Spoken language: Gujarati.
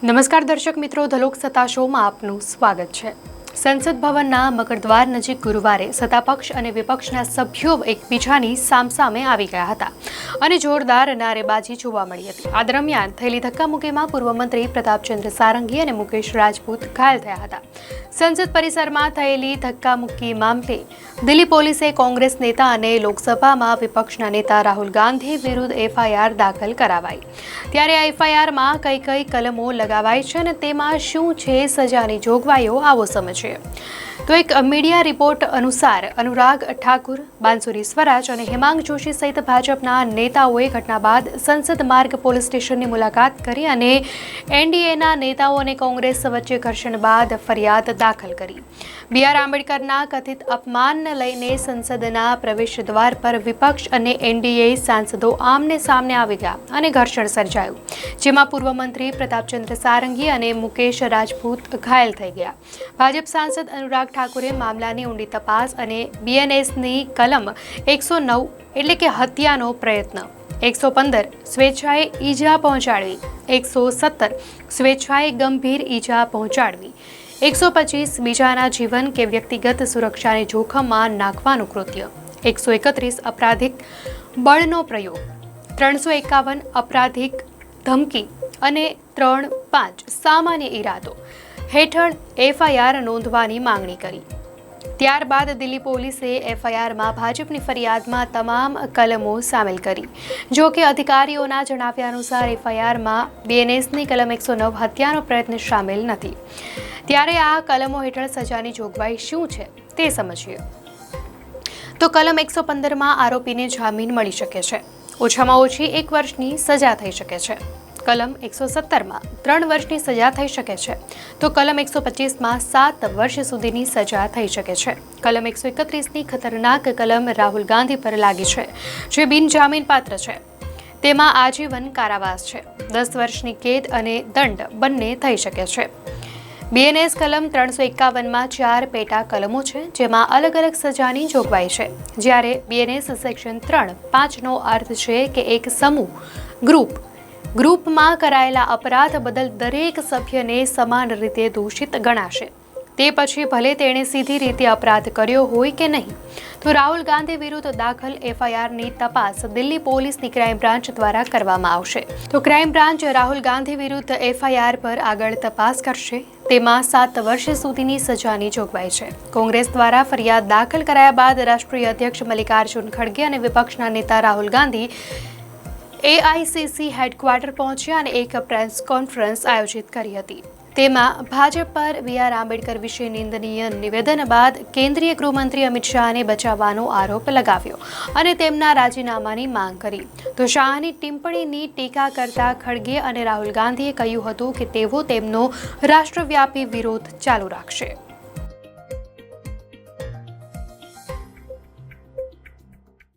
નમસ્કાર દર્શક મિત્રો, ધ લોકસત્તા શોમાં આપનું સ્વાગત છે। સંસદ ભવનના મકરદ્વાર નજીક ગુરુવારે સત્તાપક્ષ અને વિપક્ષના સભ્યો એકબીજાની સામસામે આવી ગયા હતા અને જોરદાર નારેબાજી જોવા મળી હતી। આ દરમિયાન થયેલી ધક્કામુક્કીમાં પૂર્વ મંત્રી પ્રતાપચંદ્ર સારંગી અને મુકેશ રાજપૂત ઘાયલ થયા હતા। સંસદ પરિસરમાં થયેલી ધક્કામુક્કી મામલે દિલ્હી પોલીસે કોંગ્રેસ નેતા અને લોકસભામાં વિપક્ષના નેતા રાહુલ ગાંધી વિરુદ્ધ એફઆઈઆર દાખલ કરાવાઈ। ત્યારે એફઆઈઆરમાં કઈ કલમો લગાવાઈ છે અને તેમાં શું છે સજાની જોગવાઈઓ, આવો સમજીએ। તો એક મીડિયા રિપોર્ટ અનુસાર અનુરાગ ઠાકુર, બાંસુરી સ્વરાજ અને હેમાંગ જોશી સહિત ભાજપના નેતાઓએ ઘટના બાદ સંસદ માર્ગ પોલીસ સ્ટેશનની મુલાકાત કરી અને એનડીએના નેતાઓ અને કોંગ્રેસ વચ્ચે ઘર્ષણ બાદ ફરિયાદ દાખલ કરી। બી.આર. આંબેડકરના કથિત અપમાનને લઈને સંસદના પ્રવેશ દ્વાર પર વિપક્ષ અને એનડીએ સાંસદો આમને સામને આવી ગયા અને ઘર્ષણ સર્જાયું, જેમાં પૂર્વ મંત્રી પ્રતાપચંદ્ર સારંગી અને મુકેશ રાજપૂત ઘાયલ થઈ ગયા। ભાજપ સાંસદ અનુરાગ ઠાકુરે મામલાની ઊંડી તપાસ અને બીએનએસની કલમ 109 એટલે કે હત્યાનો પ્રયત્ન, 115 સ્વેચ્છાએ ઈજા પહોંચાડવી, 117 સ્વેચ્છાએ ગંભીર ઈજા પહોંચાડવી, 125 બીજાના જીવન કે વ્યક્તિગત સુરક્ષાને જોખમમાં નાખવાનું કૃત્ય, 131 અપરાધિક બળનો પ્રયોગ, 351 અપરાધિક ધમકી અને 3.5 સામાન્ય ઈરાદો હેઠળ એફઆઈઆર નોંધવાની માંગણી કરી। ત્યારબાદ દિલ્હી પોલીસે એફઆઈઆરમાં ભાજપની ફરિયાદમાં તમામ કલમો સામેલ કરી। જો કે અધિકારીઓના જણાવ્યા અનુસાર એફઆઈઆરમાં બીએનએસની કલમ 109 હત્યાનો પ્રયત્ન સામેલ નથી। ત્યારે આ કલમો હેઠળ સજાની જોગવાઈ શું છે તે સમજીએ। તો કલમ 115માં આરોપીને જામીન મળી શકે છે, ઓછામાં ઓછી 1 વર્ષની સજા થઈ શકે છે। કલમ 117માં 3 વર્ષની સજા થઈ શકે છે, તો કલમ 125માં 7 વર્ષ સુધીની સજા થઈ શકે છે। કલમ 131ની ખતરનાક કલમ રાહુલ ગાંધી પર લાગી છે, જે બિનજામીન પાત્ર છે। તેમાં આજીવન કારાવાસ છે, 10 વર્ષની કેદ અને દંડ બંને થઈ શકે છે। બીએનએસ કલમ 351માં 4 પેટા કલમો છે, જેમાં અલગ અલગ સજાની જોગવાઈ છે। જ્યારે બીએનએસ સેક્શન 3.5નો અર્થ છે કે એક સમૂહ ગ્રુપમાં કરાયેલા અપરાધ બદલ દરેક સભ્યને સમાન રીતે દોષિત ગણાશે, તે પછી ભલે તેણે સીધી રીતે અપરાધ કર્યો હોય કે નહીં। તો રાહુલ ગાંધી વિરુદ્ધ દાખલ એફઆઈઆરની તપાસ દિલ્હી પોલીસની ક્રાઇમ બ્રાન્ચ દ્વારા કરવામાં આવશે। તો ક્રાઇમ બ્રાન્ચ રાહુલ ગાંધી વિરુદ્ધ એફઆઈઆર પર આગળ તપાસ કરશે। તેમાં 7 વર્ષ સુધીની સજાની જોગવાઈ છે। કોંગ્રેસ દ્વારા ફરિયાદ દાખલ કરાયા બાદ રાષ્ટ્રીય અધ્યક્ષ મલ્લિકાર્જુન ખડગે અને વિપક્ષના નેતા રાહુલ ગાંધી એઆઈસીસી હેડક્વાર્ટર પહોંચ્યા અને એક પ્રેસ કોન્ફરન્સ આયોજિત કરી હતી। તેમાં ભાજપ પર બી.આર. આંબેડકર વિશે નિંદનીય નિવેદન બાદ કેન્દ્રીય ગૃહમંત્રી અમિત શાહને બચાવવાનો આરોપ લગાવ્યો અને તેમના રાજીનામાની માંગ કરી। તો શાહની ટિપ્પણીની ટીકા કરતા ખડગે અને રાહુલ ગાંધીએ કહ્યું હતું કે તેઓ તેમનો રાષ્ટ્રવ્યાપી વિરોધ ચાલુ રાખશે।